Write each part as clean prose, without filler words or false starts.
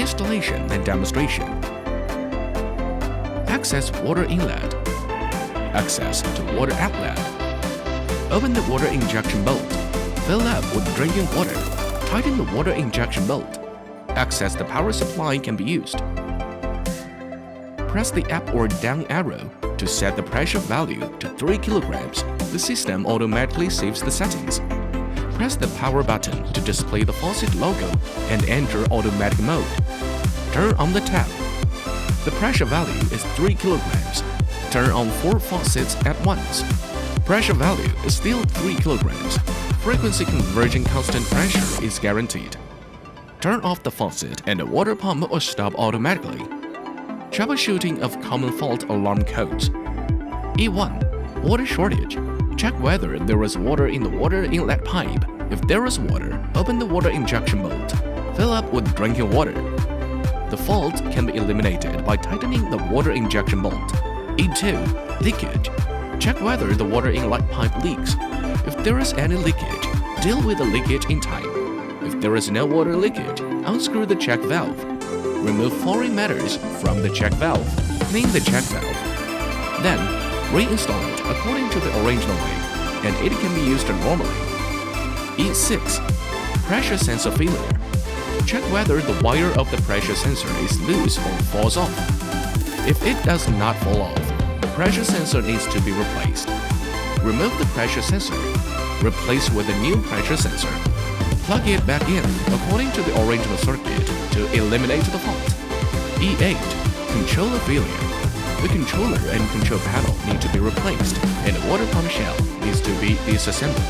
Installation and demonstration. Access water inlet. Access to water outlet. Open the water injection bolt. Fill up with drinking water. Tighten the water injection bolt. Access the power supply can be used. Press the up or down arrow to set the pressure value to 3 kilograms. The system automatically saves the settings. Press the power button to display the faucet logo and enter automatic mode. Turn on the tap. The pressure value is 3 kilograms. Turn on 4 faucets at once. Pressure value is still 3 kilograms. Frequency conversion constant pressure is guaranteed. Turn off the faucet and the water pump will stop automatically. Troubleshooting of common fault alarm codes. E1. Water shortage. Check whether there is water in the water inlet pipe. If there is water, open the water injection bolt. Fill up with drinking water. The fault can be eliminated by tightening the water injection bolt. E2. Leakage. Check whether the water inlet pipe leaks. If there is any leakage, deal with the leakage in time. If there is no water leakage, unscrew the check valve. Remove foreign matters from the check valve. Clean the check valve. Then, reinstall it according to the original way, and it can be used normally. E6. Pressure sensor failure. Check whether the wire of the pressure sensor is loose or falls off. If it does not fall off, the pressure sensor needs to be replaced. Remove the pressure sensor. Replace with a new pressure sensor. Plug it back in according to the original circuit to eliminate the fault. E8. Controller failure. The controller and control panel need to be replaced, and the water pump shell needs to be disassembled.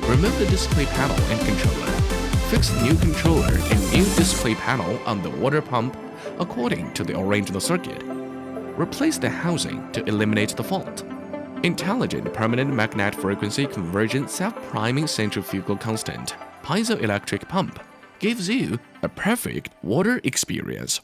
Remove the display panel and controller. Fix the new controller and new display panel on the water pump according to the original circuit. Replace the housing to eliminate the fault. Intelligent permanent magnet frequency conversion self-priming centrifugal constant piezoelectric pump gives you a perfect water experience.